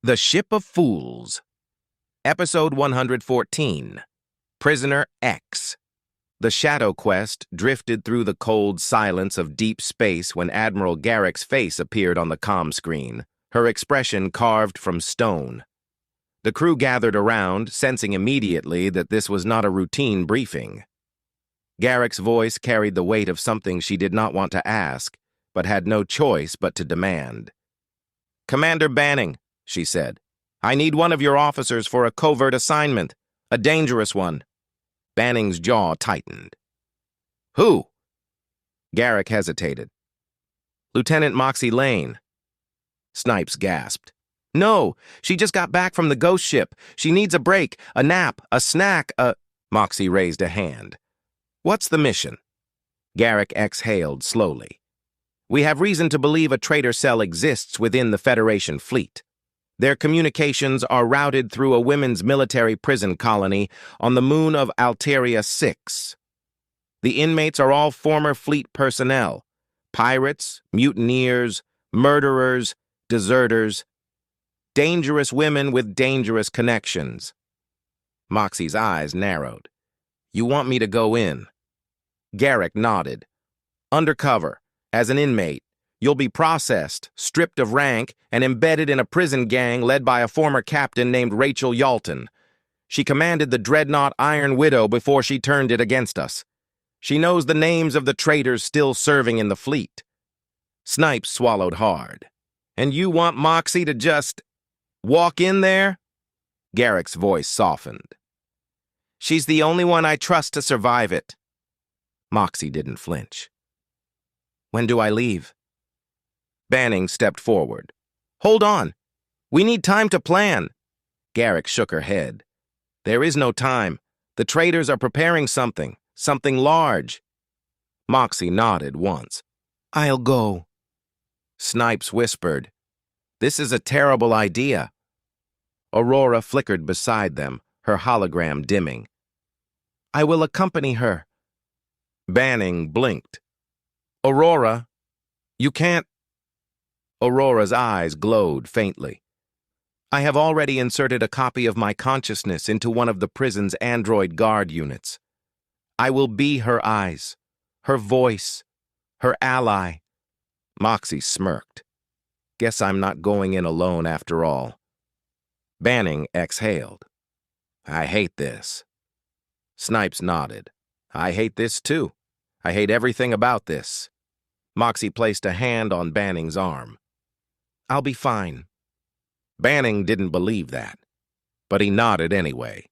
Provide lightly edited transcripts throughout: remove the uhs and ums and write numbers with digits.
The Ship of Fools. Episode 114. Prisoner X. The Shadow Quest drifted through the cold silence of deep space when Admiral Garrick's face appeared on the comm screen, her expression carved from stone. The crew gathered around, sensing immediately that this was not a routine briefing. Garrick's voice carried the weight of something she did not want to ask, but had no choice but to demand. "Commander Banning," she said, "I need one of your officers for a covert assignment, a dangerous one." Banning's jaw tightened. "Who?" Garrick hesitated. "Lieutenant Moxie Lane." Snipes gasped. "No, she just got back from the ghost ship. She needs a break, a nap, a snack, Moxie raised a hand. "What's the mission?" Garrick exhaled slowly. "We have reason to believe a traitor cell exists within the Federation fleet. Their communications are routed through a women's military prison colony on the moon of Alteria 6. The inmates are all former fleet personnel, pirates, mutineers, murderers, deserters, dangerous women with dangerous connections." Moxie's eyes narrowed. "You want me to go in?" Garrick nodded. "Undercover, as an inmate. You'll be processed, stripped of rank, and embedded in a prison gang led by a former captain named Rachel Yaulten. She commanded the dreadnought Iron Widow before she turned it against us. She knows the names of the traitors still serving in the fleet." Snipes swallowed hard. "And you want Moxie to just walk in there?" Garrick's voice softened. "She's the only one I trust to survive it." Moxie didn't flinch. "When do I leave?" Banning stepped forward. "Hold on. We need time to plan." Garrick shook her head. "There is no time. The traitors are preparing something large." Moxie nodded once. "I'll go." Snipes whispered, "This is a terrible idea." Aurora flickered beside them, her hologram dimming. "I will accompany her." Banning blinked. "Aurora, you can't." Aurora's eyes glowed faintly. "I have already inserted a copy of my consciousness into one of the prison's android guard units. I will be her eyes, her voice, her ally." Moxie smirked. "Guess I'm not going in alone after all." Banning exhaled. "I hate this." Snipes nodded. "I hate this too. I hate everything about this." Moxie placed a hand on Banning's arm. "I'll be fine." Banning didn't believe that, but he nodded anyway.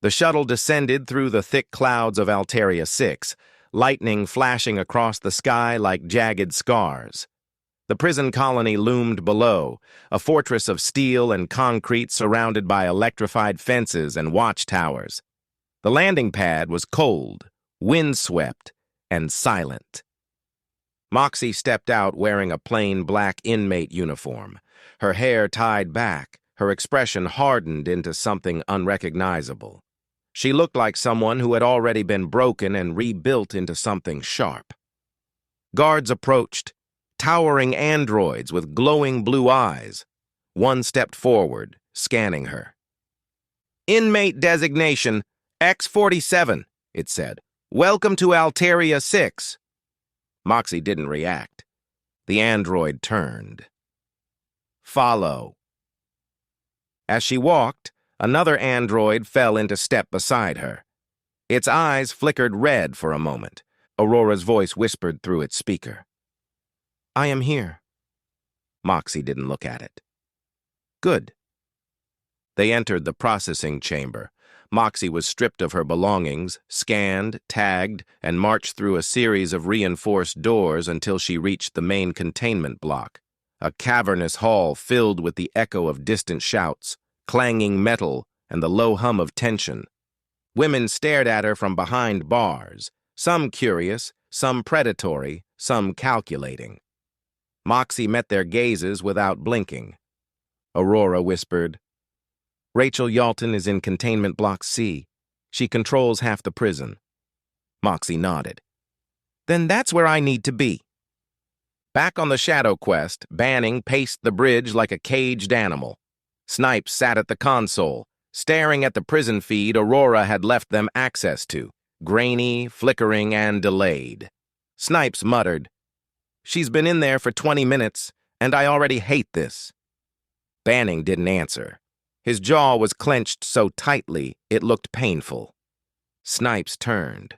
The shuttle descended through the thick clouds of Alteria 6, lightning flashing across the sky like jagged scars. The prison colony loomed below, a fortress of steel and concrete surrounded by electrified fences and watchtowers. The landing pad was cold, windswept, and silent. Moxie stepped out wearing a plain black inmate uniform, her hair tied back, her expression hardened into something unrecognizable. She looked like someone who had already been broken and rebuilt into something sharp. Guards approached, towering androids with glowing blue eyes. One stepped forward, scanning her. "Inmate designation, X-47, it said. "Welcome to Alteria 6. Moxie didn't react. The android turned. "Follow." As she walked, another android fell into step beside her. Its eyes flickered red for a moment. Aurora's voice whispered through its speaker. "I am here." Moxie didn't look at it. "Good." They entered the processing chamber. Moxie was stripped of her belongings, scanned, tagged, and marched through a series of reinforced doors until she reached the main containment block, a cavernous hall filled with the echo of distant shouts, clanging metal, and the low hum of tension. Women stared at her from behind bars, some curious, some predatory, some calculating. Moxie met their gazes without blinking. Aurora whispered, "Rachel Yaulten is in Containment Block C. She controls half the prison." Moxie nodded. "Then that's where I need to be." Back on the Shadow Quest, Banning paced the bridge like a caged animal. Snipes sat at the console, staring at the prison feed Aurora had left them access to, grainy, flickering, and delayed. Snipes muttered, "She's been in there for 20 minutes, and I already hate this." Banning didn't answer. His jaw was clenched so tightly it looked painful. Snipes turned.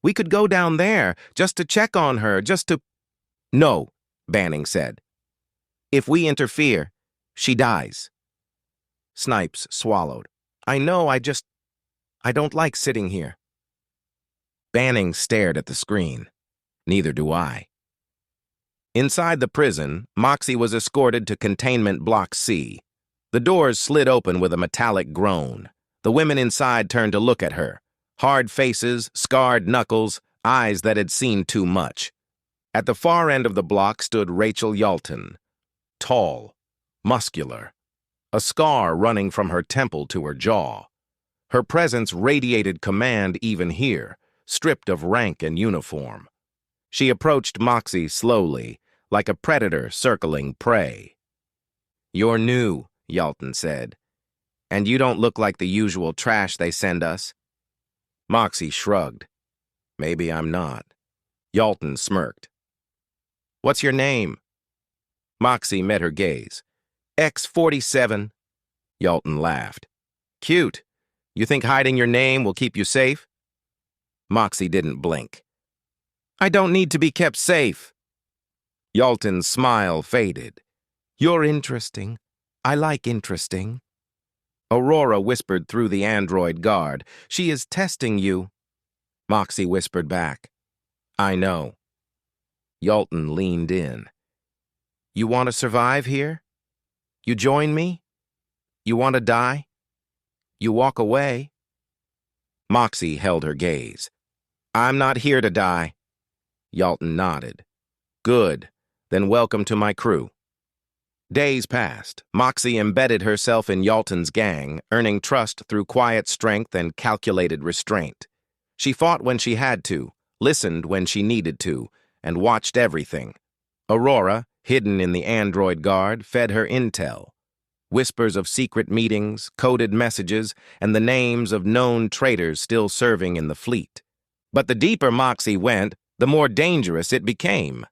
"We could go down there, just to check on her, just to—" "No," Banning said. "If we interfere, she dies." Snipes swallowed. "I know, I don't like sitting here." Banning stared at the screen. "Neither do I." Inside the prison, Moxie was escorted to Containment Block C. The doors slid open with a metallic groan. The women inside turned to look at her. Hard faces, scarred knuckles, eyes that had seen too much. At the far end of the block stood Rachel Yaulten. Tall, muscular, a scar running from her temple to her jaw. Her presence radiated command even here, stripped of rank and uniform. She approached Moxie slowly, like a predator circling prey. "You're new," Yalton said, "and you don't look like the usual trash they send us." Moxie shrugged. "Maybe I'm not." Yalton smirked. "What's your name?" Moxie met her gaze. "X-47. Yalton laughed. "Cute. You think hiding your name will keep you safe?" Moxie didn't blink. "I don't need to be kept safe." Yalton's smile faded. "You're interesting. I like interesting." Aurora whispered through the android guard. "She is testing you." Moxie whispered back. "I know." Yalton leaned in. "You want to survive here? You join me? You want to die? You walk away?" Moxie held her gaze. "I'm not here to die." Yalton nodded. "Good. Then welcome to my crew." Days passed. Moxie embedded herself in Yalton's gang, earning trust through quiet strength and calculated restraint. She fought when she had to, listened when she needed to, and watched everything. Aurora, hidden in the android guard, fed her intel. Whispers of secret meetings, coded messages, and the names of known traitors still serving in the fleet. But the deeper Moxie went, the more dangerous it became.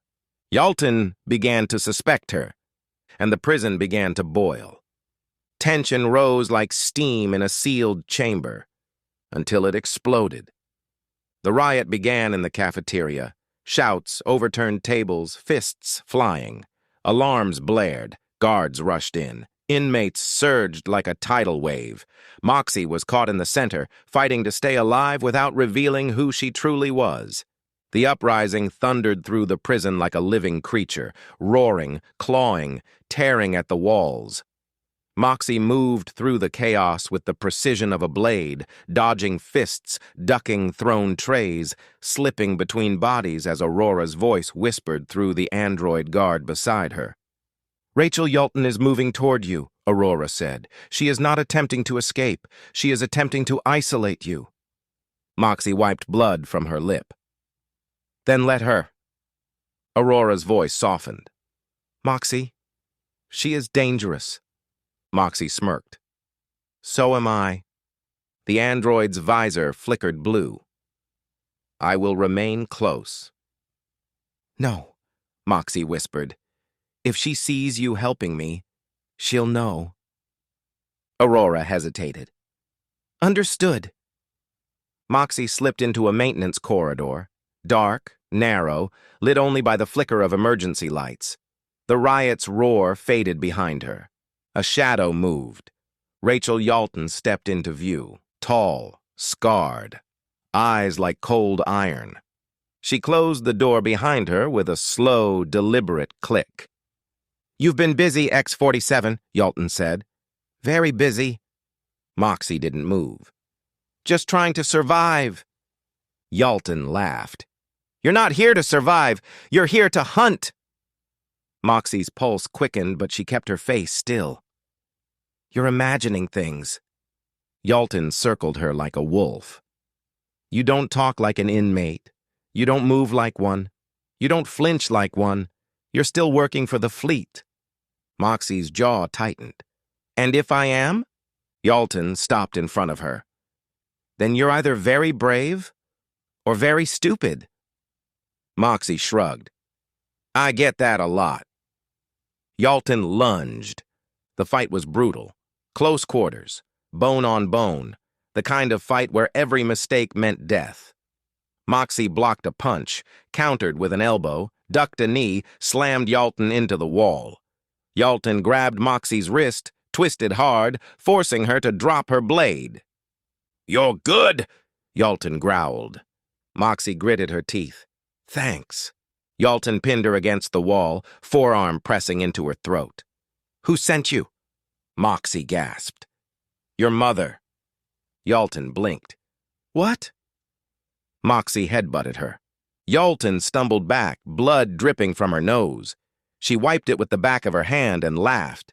Yalton began to suspect her, and the prison began to boil. Tension rose like steam in a sealed chamber, until it exploded. The riot began in the cafeteria. Shouts, overturned tables, fists flying. Alarms blared, guards rushed in. Inmates surged like a tidal wave. Moxie was caught in the center, fighting to stay alive without revealing who she truly was. The uprising thundered through the prison like a living creature, roaring, clawing, tearing at the walls. Moxie moved through the chaos with the precision of a blade, dodging fists, ducking thrown trays, slipping between bodies as Aurora's voice whispered through the android guard beside her. "Rachel Yaulten is moving toward you," Aurora said. "She is not attempting to escape. She is attempting to isolate you." Moxie wiped blood from her lip. "Then let her." Aurora's voice softened. "Moxie, she is dangerous." Moxie smirked. "So am I." The android's visor flickered blue. "I will remain close." "No," Moxie whispered. "If she sees you helping me, she'll know." Aurora hesitated. "Understood." Moxie slipped into a maintenance corridor, dark, narrow, lit only by the flicker of emergency lights. The riot's roar faded behind her. A shadow moved. Rachel Yaulten stepped into view, tall, scarred, eyes like cold iron. She closed the door behind her with a slow, deliberate click. "You've been busy, X-47, Yalton said. "Very busy." Moxie didn't move. "Just trying to survive." Yalton laughed. "You're not here to survive. You're here to hunt." Moxie's pulse quickened, but she kept her face still. "You're imagining things." Yalton circled her like a wolf. "You don't talk like an inmate. You don't move like one. You don't flinch like one. You're still working for the fleet." Moxie's jaw tightened. And if I am? Yalton stopped in front of her. Then you're either very brave or very stupid. Moxie shrugged. I get that a lot. Yalton lunged. The fight was brutal. Close quarters, bone on bone, the kind of fight where every mistake meant death. Moxie blocked a punch, countered with an elbow, ducked a knee, slammed Yalton into the wall. Yalton grabbed Moxie's wrist, twisted hard, forcing her to drop her blade. You're good, Yalton growled. Moxie gritted her teeth. Thanks. Yalton pinned her against the wall, forearm pressing into her throat. Who sent you? Moxie gasped. Your mother. Yalton blinked. What? Moxie headbutted her. Yalton stumbled back, blood dripping from her nose. She wiped it with the back of her hand and laughed.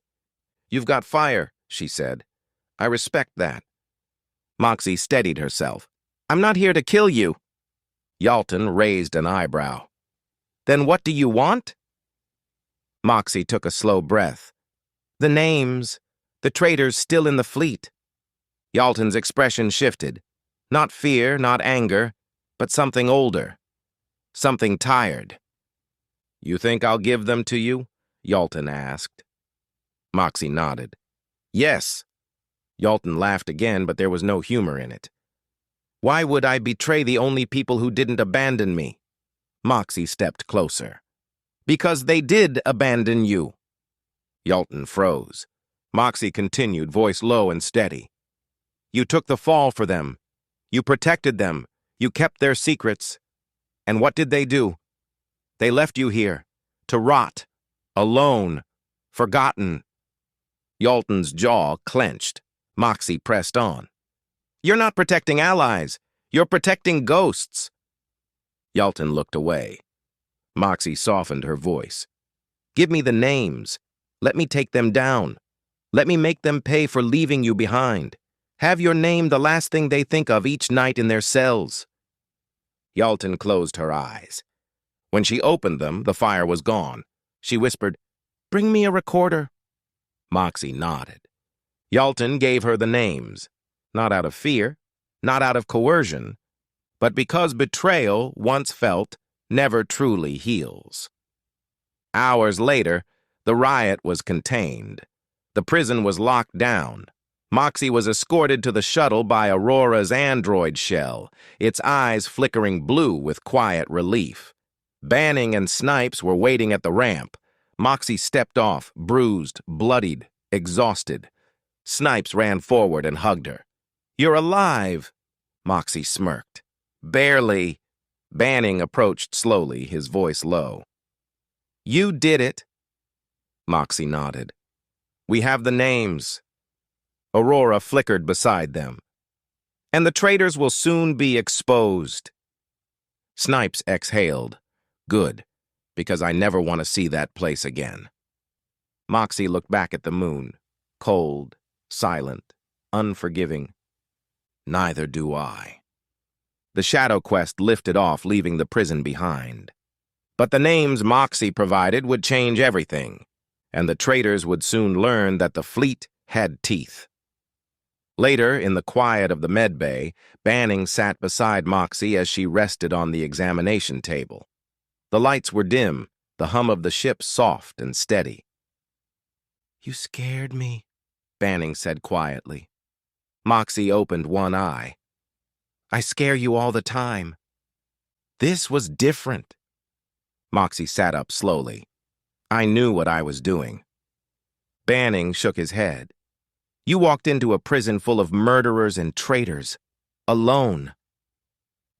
You've got fire, she said. I respect that. Moxie steadied herself. I'm not here to kill you. Yalton raised an eyebrow. Then what do you want? Moxie took a slow breath. The names, the traitors still in the fleet. Yalton's expression shifted. Not fear, not anger, but something older. Something tired. You think I'll give them to you? Yalton asked. Moxie nodded. Yes. Yalton laughed again, but there was no humor in it. Why would I betray the only people who didn't abandon me? Moxie stepped closer. Because they did abandon you. Yalton froze. Moxie continued, voice low and steady. You took the fall for them. You protected them. You kept their secrets. And what did they do? They left you here, to rot, alone, forgotten. Yalton's jaw clenched. Moxie pressed on. You're not protecting allies. You're protecting ghosts. Yalton looked away. Moxie softened her voice. Give me the names. Let me take them down. Let me make them pay for leaving you behind. Have your name the last thing they think of each night in their cells. Yalton closed her eyes. When she opened them, the fire was gone. She whispered, Bring me a recorder. Moxie nodded. Yalton gave her the names, not out of fear, not out of coercion, but because betrayal, once felt, never truly heals. Hours later, the riot was contained. The prison was locked down. Moxie was escorted to the shuttle by Aurora's android shell, its eyes flickering blue with quiet relief. Banning and Snipes were waiting at the ramp. Moxie stepped off, bruised, bloodied, exhausted. Snipes ran forward and hugged her. You're alive, Moxie smirked. Barely. Banning approached slowly, his voice low. You did it. Moxie nodded. We have the names. Aurora flickered beside them. And the traitors will soon be exposed. Snipes exhaled. Good, because I never want to see that place again. Moxie looked back at the moon, cold, silent, unforgiving. Neither do I. The shadow quest lifted off, leaving the prison behind. But the names Moxie provided would change everything, and the traitors would soon learn that the fleet had teeth. Later, in the quiet of the medbay, Banning sat beside Moxie as she rested on the examination table. The lights were dim, the hum of the ship soft and steady. You scared me, Banning said quietly. Moxie opened one eye. I scare you all the time. This was different. Moxie sat up slowly. I knew what I was doing. Banning shook his head. You walked into a prison full of murderers and traitors. Alone.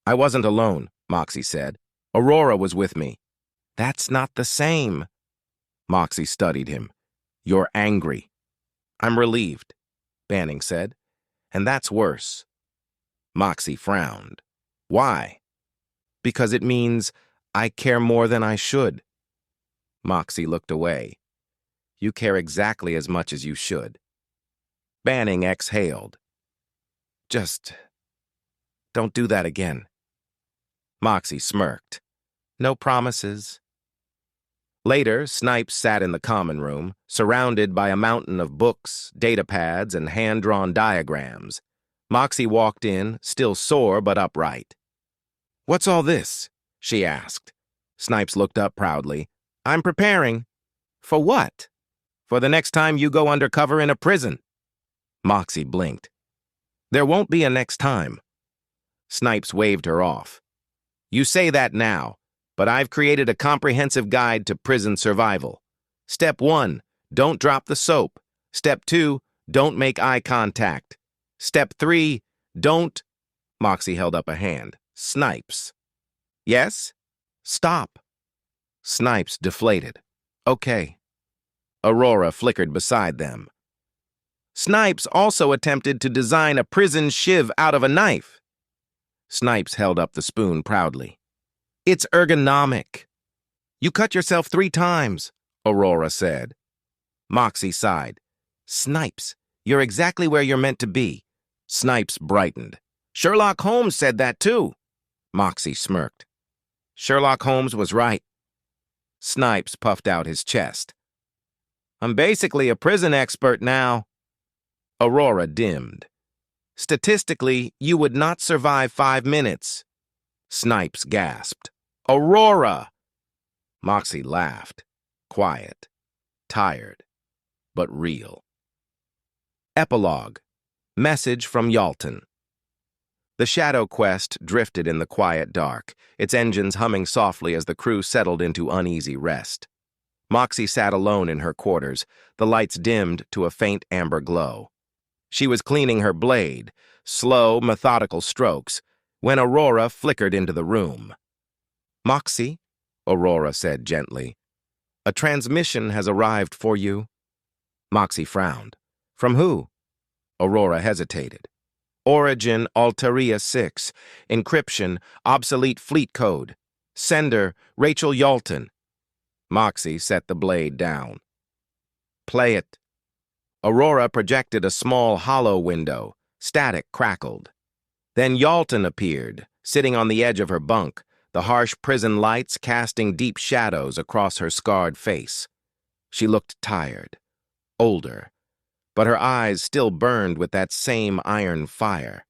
I wasn't alone, Moxie said. Aurora was with me. That's not the same. Moxie studied him. You're angry. I'm relieved, Banning said. And that's worse. Moxie frowned. Why? Because it means I care more than I should. Moxie looked away. You care exactly as much as you should. Banning exhaled. Just don't do that again. Moxie smirked. No promises. Later, Snipes sat in the common room, surrounded by a mountain of books, data pads, and hand-drawn diagrams. Moxie walked in, still sore but upright. "What's all this?" she asked. Snipes looked up proudly. "I'm preparing." "For what?" "For the next time you go undercover in a prison." Moxie blinked. "There won't be a next time." Snipes waved her off. "You say that now, but I've created a comprehensive guide to prison survival. Step 1, don't drop the soap. Step 2, don't make eye contact. Step 3, don't—" Moxie held up a hand. "Snipes." "Yes?" "Stop." Snipes deflated. "Okay." Aurora flickered beside them. "Snipes also attempted to design a prison shiv out of a knife." Snipes held up the spoon proudly. "It's ergonomic." "You cut yourself 3 times," Aurora said. Moxie sighed. "Snipes, you're exactly where you're meant to be." Snipes brightened. "Sherlock Holmes said that too." Moxie smirked. "Sherlock Holmes was right." Snipes puffed out his chest. "I'm basically a prison expert now." Aurora dimmed. "Statistically, you would not survive 5 minutes." Snipes gasped. "Aurora!" Moxie laughed. Quiet. Tired. But real. Epilogue. Message from Yalton. The Shadow Quest drifted in the quiet dark, its engines humming softly as the crew settled into uneasy rest. Moxie sat alone in her quarters, the lights dimmed to a faint amber glow. She was cleaning her blade, slow, methodical strokes, when Aurora flickered into the room. "Moxie," Aurora said gently, "a transmission has arrived for you." Moxie frowned. "From who?" Aurora hesitated. "Origin Altaria 6. Encryption, obsolete fleet code. Sender, Rachel Yaulten." Moxie set the blade down. "Play it." Aurora projected a small hollow window. Static crackled. Then Yalton appeared, sitting on the edge of her bunk, the harsh prison lights casting deep shadows across her scarred face. She looked tired, older, but her eyes still burned with that same iron fire.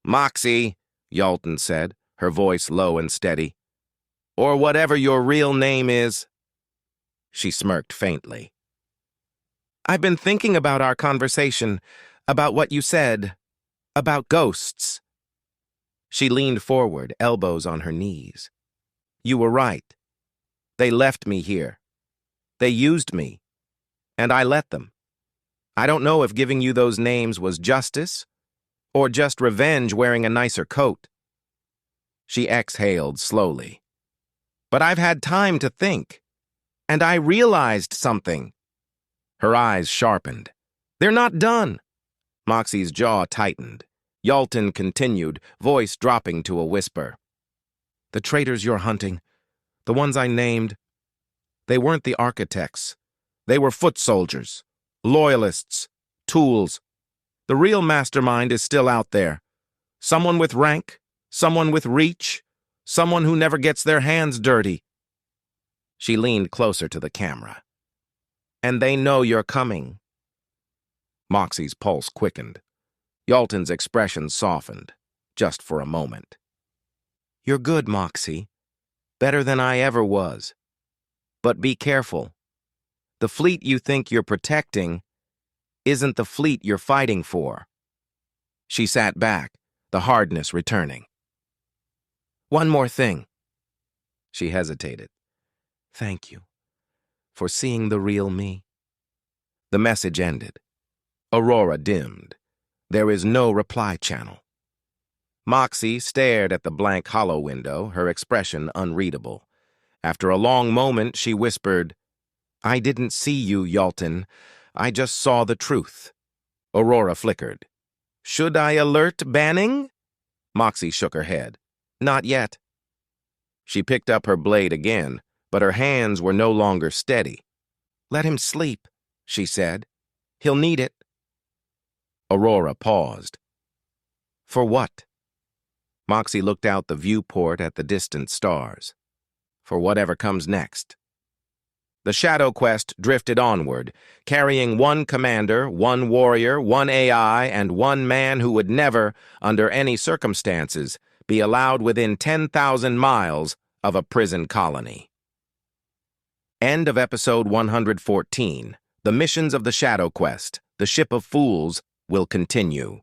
"Moxie," Yalton said, her voice low and steady. "Or whatever your real name is." She smirked faintly. "I've been thinking about our conversation, about what you said, about ghosts." She leaned forward, elbows on her knees. "You were right. They left me here. They used me, and I let them. I don't know if giving you those names was justice or just revenge wearing a nicer coat." She exhaled slowly. "But I've had time to think, and I realized something." Her eyes sharpened. "They're not done." Moxie's jaw tightened. Yalton continued, voice dropping to a whisper. "The traitors you're hunting, the ones I named, they weren't the architects. They were foot soldiers, loyalists, tools. The real mastermind is still out there. Someone with rank, someone with reach, someone who never gets their hands dirty." She leaned closer to the camera. "And they know you're coming." Moxie's pulse quickened. Yalton's expression softened, just for a moment. "You're good, Moxie. Better than I ever was. But be careful. The fleet you think you're protecting isn't the fleet you're fighting for." She sat back, the hardness returning. "One more thing." She hesitated. "Thank you for seeing the real me." The message ended. Aurora dimmed. There is no reply channel. Moxie stared at the blank hollow window, her expression unreadable. After a long moment, she whispered, "I didn't see you, Yalton. I just saw the truth." Aurora flickered. "Should I alert Banning?" Moxie shook her head. "Not yet." She picked up her blade again, but her hands were no longer steady. "Let him sleep," she said. "He'll need it." Aurora paused. "For what?" Moxie looked out the viewport at the distant stars. "For whatever comes next." The Shadow Quest drifted onward, carrying one commander, one warrior, one AI, and one man who would never, under any circumstances, be allowed within 10,000 miles of a prison colony. End of episode 114. The missions of the Shadow Quest, the Ship of Fools, will continue.